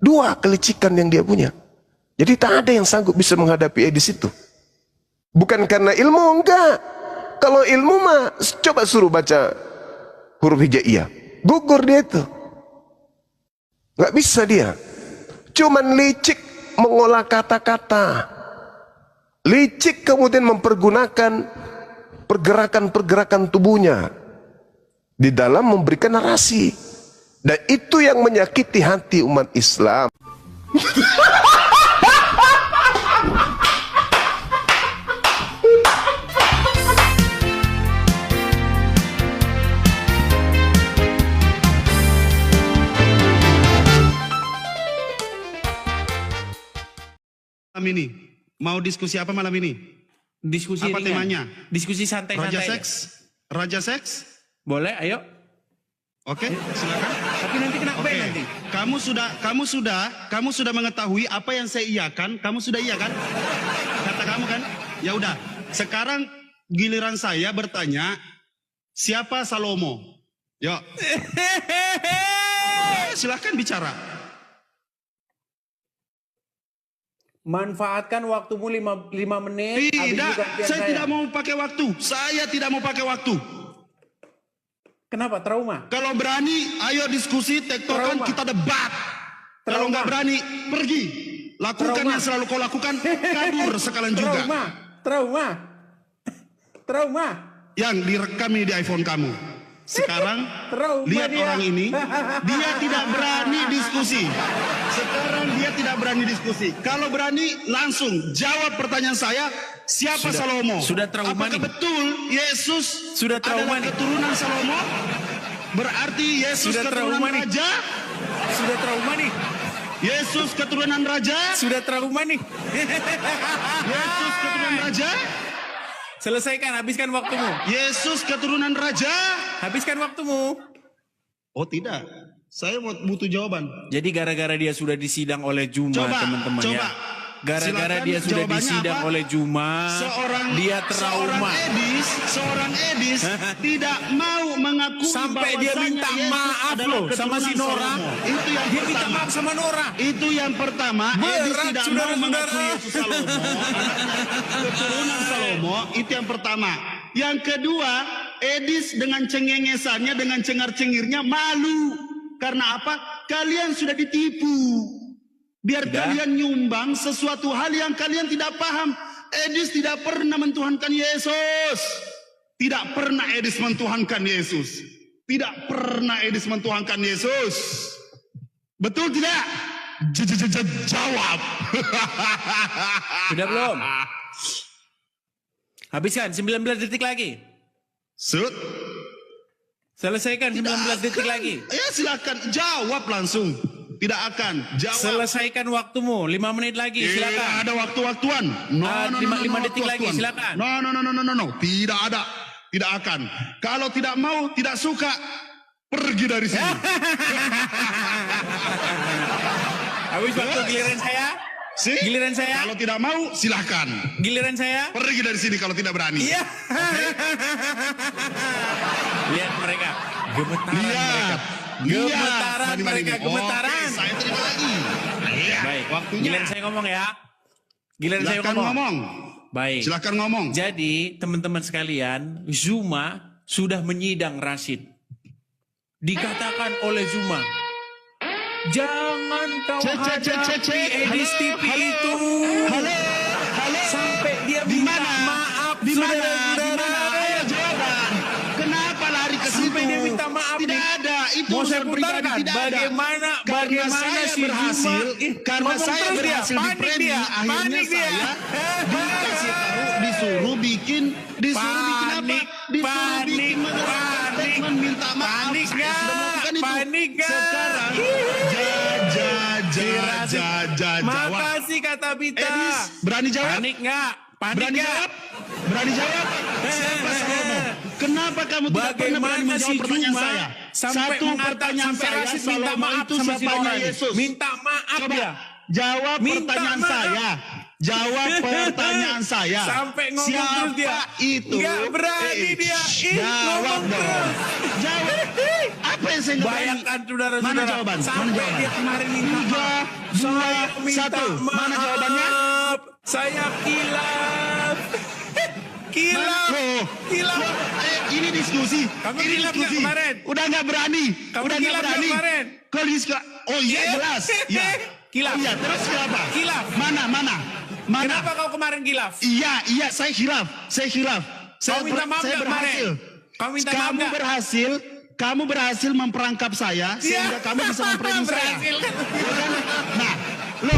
Dua kelicikan yang dia punya. Jadi tak ada yang sanggup bisa menghadapi Edis itu. Bukan karena ilmu, enggak. Kalau ilmu mah coba suruh baca huruf hijaiyah, gugur dia itu. Enggak bisa dia. Cuman licik mengolah kata-kata. Licik kemudian mempergunakan pergerakan-pergerakan tubuhnya di dalam memberikan narasi. Dan itu yang menyakiti hati umat Islam. Malam ini mau diskusi apa malam ini? Diskusi Apa ringan. temanya? Diskusi santai-santai. Raja aja. seks? Raja seks? Boleh, ayo. Oke, silakan. Tapi nanti kena Oke. ban nanti. Kamu sudah mengetahui apa yang saya iyakan? Kamu sudah iya kan? Kata kamu kan? Ya udah. Sekarang giliran saya bertanya, siapa Salomo? Yuk. Silakan bicara. Manfaatkan waktumu 5 menit. habis itu Tidak, gantian saya tidak mau pakai waktu. Saya tidak mau pakai waktu. Kenapa? Trauma? Kalau berani, ayo diskusi, tektokan, Trauma. kita debat. Kalau nggak berani, pergi. Lakukan Trauma. yang selalu kau lakukan, kabur sekalian juga. Trauma. Yang direkam ini di iPhone kamu. Sekarang, Trauma lihat dia. orang ini, dia tidak berani diskusi. Sekarang dia tidak berani diskusi. Kalau berani, langsung jawab pertanyaan saya, siapa Salomo? sudah trauma Apakah nih. betul Yesus Sudah trauma adalah nih. keturunan Salomo? Berarti Yesus Sudah keturunan trauma nih. raja? Sudah trauma nih. Yesus keturunan raja? Sudah trauma nih. Yesus keturunan raja? Selesaikan, habiskan waktumu. Yesus keturunan raja? Habiskan waktumu. Oh tidak, saya butuh jawaban. Jadi gara-gara dia sudah disidang oleh Juma, Coba, teman-teman ya. coba. Gara-gara Silakan, dia sudah jawabannya disidang apa? oleh Juma, dia trauma. Seorang Edis tidak mau mengakui Sampai dia bahwasanya minta Yesus maaf adalah loh sama si keturunan Nora. Salomo. Itu yang Dia minta pertama. maaf sama Nora. Itu yang pertama, Edis Berat, tidak mau saudara-saudara. mengakui Yesus Salomo, keturunan Salomo, itu yang pertama. Yang kedua, Edis dengan cengengesannya, dengan cengar-cengirnya malu. Karena apa? Kalian sudah ditipu. Biar Tidak. kalian nyumbang sesuatu hal yang kalian tidak paham. Edis tidak pernah mentuhankan Yesus. Tidak pernah Edis mentuhankan Yesus. Tidak pernah Edis mentuhankan Yesus. Betul tidak? Jawab. Sudah belum? Habiskan 19 detik lagi. Sud. Selesaikan 19 detik lagi. Ya silakan jawab langsung. Tidak akan jawab. Selesaikan waktumu 5 menit lagi, Tidak silakan. ada waktu-waktuan. Lima detik lagi, silakan. No. Tidak ada. Tidak akan. Kalau tidak mau, tidak suka, pergi dari sini. Habis waktu giliran saya. See? Giliran saya. Kalau tidak mau, silahkan. Giliran saya. Pergi dari sini kalau tidak berani. Iya. Lihat mereka. Gemetaran mereka. Gemetaran Mari, mereka. mari. Gemetaran. Oke, saya terima lagi. Iya. Baik. Waktunya. Giliran saya ngomong ya. Giliran saya Silakan ngomong. Baik. Silakan ngomong. Jadi teman-teman sekalian, Zuma sudah menyidang Rashid. Dikatakan oleh Zuma, jangan kau hadapi Edis TV itu. Halo. Sampai dia Di minta mana? maaf. Di mana? saudara-saudara. Ayo jawaban. Kenapa lari ke situ? Sampai dia minta maaf. Tidak nih. ada. Itu Mau saya urusan pribadi. putarkan Tidak ada. bagaimana Karena saya si berhasil, Zuma karena ngomong saya terus dia, berhasil di panik framing, dia, akhirnya panik dia. saya dikasih tahu, disuruh bikin apa? Panik, Disuruh bikin panik, statement minta maaf. panik Saya nggak? sudah melakukan itu. Panik nggak? Sekarang, jawab. Makasih kata Bita. Edis, berani jawab? Panik nggak? Panik Berani nggak? jawab? Berani jawab? Siapa Salomo? Kenapa kamu tidak pernah berani Bagaimana si menjawab pertanyaan Juma saya? sampai Satu mengatakan pertanyaan sampai saya, Rashid minta Salomo maaf itu sama si siapanya Nora ini. Yesus. Minta maaf Coba dia. jawab Minta pertanyaan maaf. saya. Jawab pertanyaan saya. Sampai ngomong Siapa terus dia. itu? Nggak berani dia. Jawab Ngomong dong. terus. Jawab. Apa yang saya nggak berani? Bayangkan saudara-saudara. Mana jawaban? Mana Sampai jawaban? dia kemarin minta 3, maaf. 2, Saya minta 1. Mana jawabannya? maaf. Saya kilaf. Kilaf. Loh, Kilaf. loh, ini diskusi. Kamu Ini kilaf diskusi. nggak kemarin? Udah nggak berani. Kamu Udah nggak kilaf nggak berani. kemarin? Kalau diskusi. Oh iya jelas. Ya. Kilaf. Oh, iya terus kenapa? Kilaf. Mana? Kenapa kau kemarin kilaf? Iya, saya hilaf. Kau minta maaf saya nggak berhasil. kemarin? Kau minta maaf nggak? Kamu berhasil memperangkap saya sehingga kamu bisa memprediksi saya. Berhasil. Ya kan? Nah, lo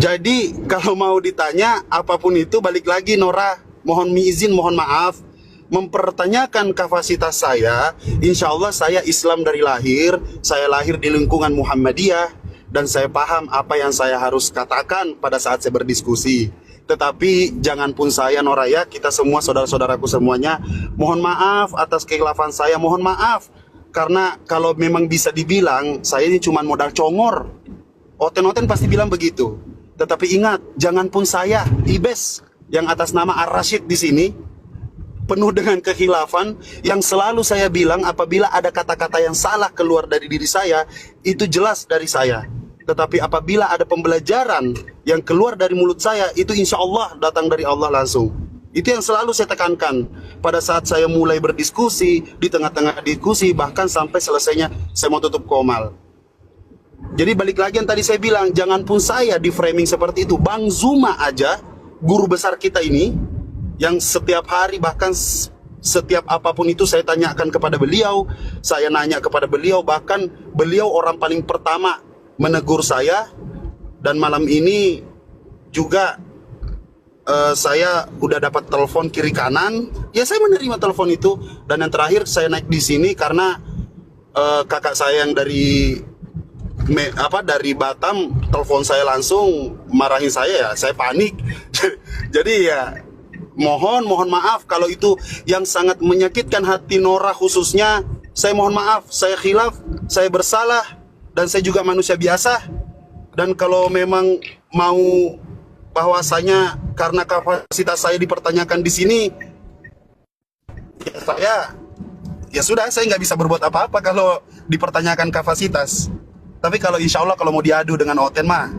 Jadi kalau mau ditanya apapun itu balik lagi Nora, mohon izin, mohon maaf mempertanyakan kapasitas saya. Insya Allah saya Islam dari lahir, saya lahir di lingkungan Muhammadiyah dan saya paham apa yang saya harus katakan pada saat saya berdiskusi. Tetapi jangan pun saya Nora ya, kita semua saudara-saudaraku semuanya, mohon maaf atas kekhilafan saya, mohon maaf. Karena kalau memang bisa dibilang saya ini cuma modal congor, Oten-oten pasti bilang begitu. Tetapi ingat, jangan pun saya, Ibes, yang atas nama Ar-Rasyid di sini, penuh dengan kekhilafan, yang selalu saya bilang apabila ada kata-kata yang salah keluar dari diri saya, itu jelas dari saya. Tetapi apabila ada pembelajaran yang keluar dari mulut saya, itu insya Allah datang dari Allah langsung. Itu yang selalu saya tekankan pada saat saya mulai berdiskusi, di tengah-tengah diskusi, bahkan sampai selesainya saya mau tutup komal. Jadi balik lagi yang tadi saya bilang, jangan pun saya di framing seperti itu. Bang Zuma aja, guru besar kita ini, yang setiap hari bahkan setiap apapun itu saya tanyakan kepada beliau, saya nanya kepada beliau, bahkan beliau orang paling pertama menegur saya. Dan malam ini juga saya udah dapat telepon kiri kanan, ya saya menerima telepon itu. Dan yang terakhir saya naik di sini karena kakak saya yang dari Batam telepon saya langsung marahin saya, ya saya panik. Jadi ya mohon maaf kalau itu yang sangat menyakitkan hati Nora khususnya. Saya mohon maaf, saya khilaf, saya bersalah, dan saya juga manusia biasa. Dan kalau memang mau bahwasanya karena kapasitas saya dipertanyakan di sini, ya sudah, saya nggak bisa berbuat apa-apa kalau dipertanyakan kapasitas. Tapi kalau insya Allah kalau mau diadu dengan Oten mah,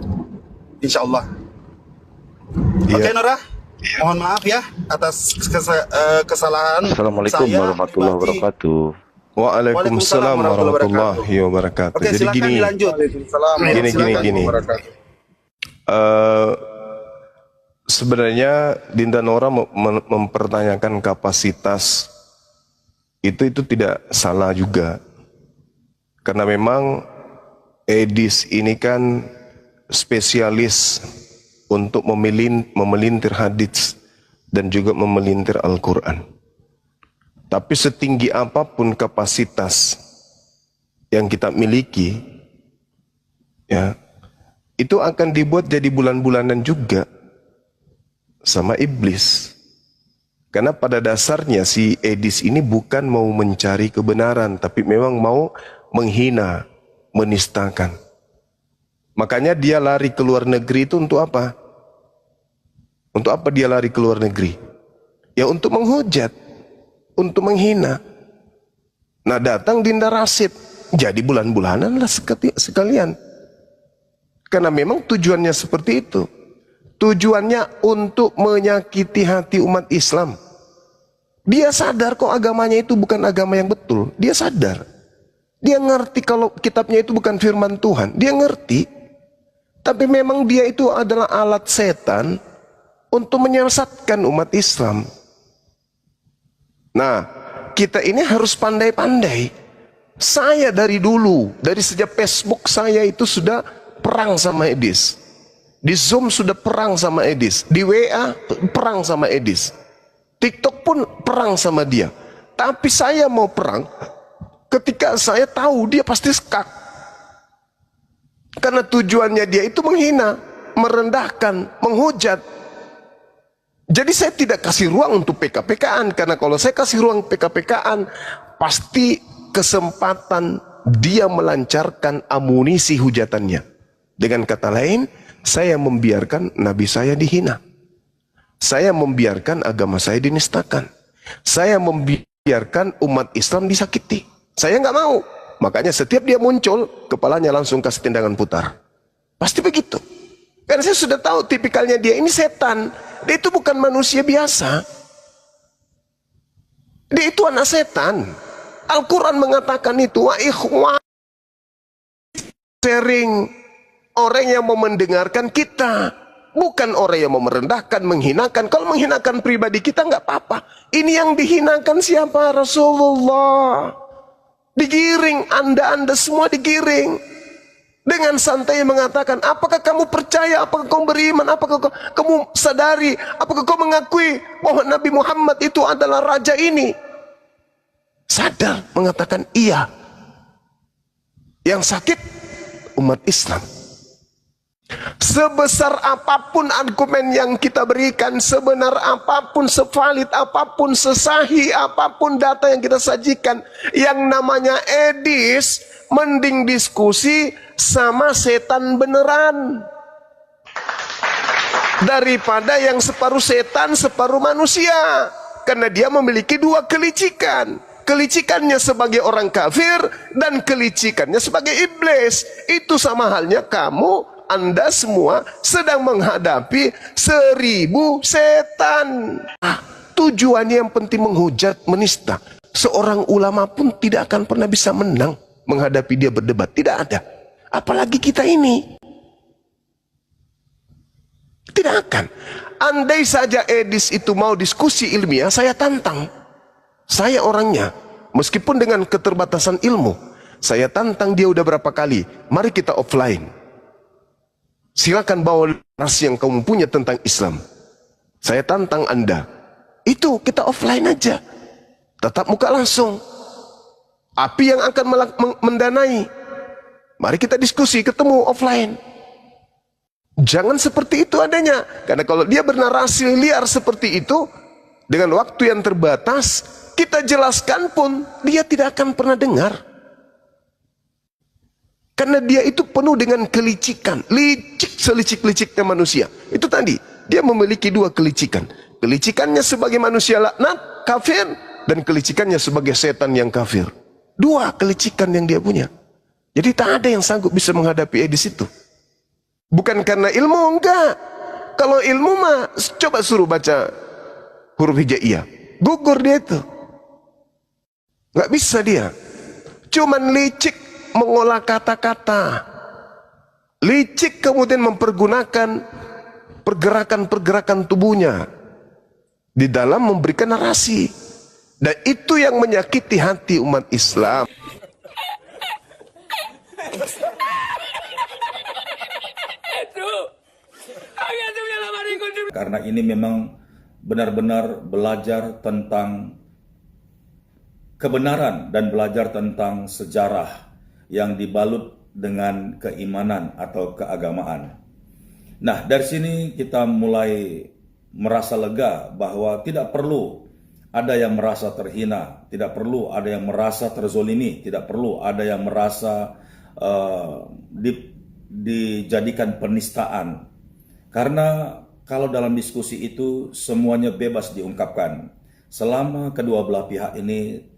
insya Allah. Oke Nora, mohon maaf ya atas kesalahan. Assalamualaikum warahmatullahi wabarakatuh. Waalaikumsalam warahmatullahi wabarakatuh. Oke, Jadi silakan gini, dilanjut. gini. Sebenarnya Dinda Nora mempertanyakan kapasitas itu tidak salah juga, karena memang Edis ini kan spesialis untuk memelintir hadits dan juga memelintir Al-Quran. Tapi setinggi apapun kapasitas yang kita miliki, ya, itu akan dibuat jadi bulan-bulanan juga sama iblis. Karena pada dasarnya si Edis ini bukan mau mencari kebenaran, tapi memang mau menghina, menistakan. Makanya dia lari ke luar negeri itu untuk apa? Untuk apa dia lari ke luar negeri? Ya untuk menghujat, untuk menghina. Nah datang Dinda Rasid, jadi bulan-bulanan lah sekalian. Karena memang tujuannya seperti itu. Tujuannya untuk menyakiti hati umat Islam. Dia sadar kok agamanya itu bukan agama yang betul. Dia sadar. Dia ngerti kalau kitabnya itu bukan firman Tuhan. Dia ngerti. Tapi memang dia itu adalah alat setan untuk menyesatkan umat Islam. Nah, kita ini harus pandai-pandai. Saya dari dulu, dari sejak Facebook saya itu sudah perang sama Edis. Di Zoom sudah perang sama Edis. Di WA perang sama Edis. TikTok pun perang sama dia. Tapi saya mau perang ketika saya tahu dia pasti skak. Karena tujuannya dia itu menghina, merendahkan, menghujat. Jadi saya tidak kasih ruang untuk PK-PKan, karena kalau saya kasih ruang PK-PKan, pasti kesempatan dia melancarkan amunisi hujatannya. Dengan kata lain, saya membiarkan Nabi saya dihina. Saya membiarkan agama saya dinistakan. Saya membiarkan umat Islam disakiti. Saya nggak mau. Makanya setiap dia muncul, kepalanya langsung kasih tendangan putar. Pasti begitu. Karena saya sudah tahu tipikalnya dia ini setan. Dia itu bukan manusia biasa. Dia itu anak setan. Al-Quran mengatakan itu, wa ikhwan, sharing orang yang mau mendengarkan kita, bukan orang yang mau merendahkan, menghinakan. Kalau menghinakan pribadi kita nggak apa-apa. Ini yang dihinakan siapa? Rasulullah. Digiring, anda semua digiring. Dengan santai mengatakan, apakah kamu percaya, apakah kamu beriman, apakah kamu sadari, apakah kamu mengakui bahwa Nabi Muhammad itu adalah raja ini? Sadar mengatakan iya. Yang sakit umat Islam. Sebesar apapun argumen yang kita berikan, sebenar apapun, sevalid apapun, sesahih apapun data yang kita sajikan, yang namanya edis, mending diskusi sama setan beneran daripada yang separuh setan separuh manusia, karena dia memiliki dua kelicikan. Kelicikannya sebagai orang kafir dan kelicikannya sebagai iblis. Itu sama halnya kamu, anda semua sedang menghadapi 1000 setan. Tujuannya yang penting menghujat, menista. Seorang ulama pun tidak akan pernah bisa menang menghadapi dia berdebat. Tidak ada. Apalagi kita ini. Tidak akan. Andai saja Edis itu mau diskusi ilmiah, saya tantang. Saya orangnya, meskipun dengan keterbatasan ilmu, saya tantang dia udah berapa kali. Mari kita offline. Silakan bawa narasi yang kamu punya tentang Islam. Saya tantang anda. Itu kita offline aja. Tatap muka langsung. Api yang akan mendanai. Mari kita diskusi, ketemu offline. Jangan seperti itu adanya. Karena kalau dia bernarasi liar seperti itu, dengan waktu yang terbatas, kita jelaskan pun dia tidak akan pernah dengar. Karena dia itu penuh dengan kelicikan. Licik selicik-liciknya manusia. Itu tadi, dia memiliki dua kelicikan. Kelicikannya sebagai manusia laknat, kafir, dan kelicikannya sebagai setan yang kafir. Dua kelicikan yang dia punya. Jadi tak ada yang sanggup bisa menghadapi Edis itu. Bukan karena ilmu, enggak. Kalau ilmu mah, coba suruh baca huruf hijaiyah. Gugur dia itu. Nggak bisa dia. Cuman licik mengolah kata-kata. Licik kemudian mempergunakan pergerakan-pergerakan tubuhnya di dalam memberikan narasi. Dan itu yang menyakiti hati umat Islam. Karena ini memang benar-benar belajar tentang kebenaran dan belajar tentang sejarah yang dibalut dengan keimanan atau keagamaan. Nah, dari sini kita mulai merasa lega bahwa tidak perlu ada yang merasa terhina, tidak perlu ada yang merasa terzolimi, tidak perlu ada yang merasa dijadikan penistaan. Karena kalau dalam diskusi itu semuanya bebas diungkapkan. Selama kedua belah pihak ini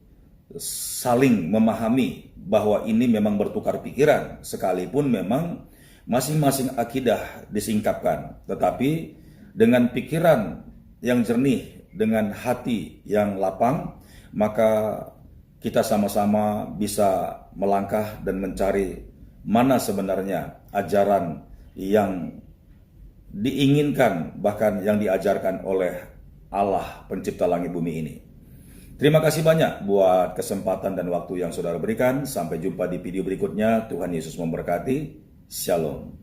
saling memahami bahwa ini memang bertukar pikiran, sekalipun memang masing-masing akidah disingkapkan, tetapi dengan pikiran yang jernih, dengan hati yang lapang, maka kita sama-sama bisa melangkah dan mencari mana sebenarnya ajaran yang diinginkan, bahkan yang diajarkan oleh Allah pencipta langit bumi ini. Terima kasih banyak buat kesempatan dan waktu yang saudara berikan. Sampai jumpa di video berikutnya. Tuhan Yesus memberkati. Shalom.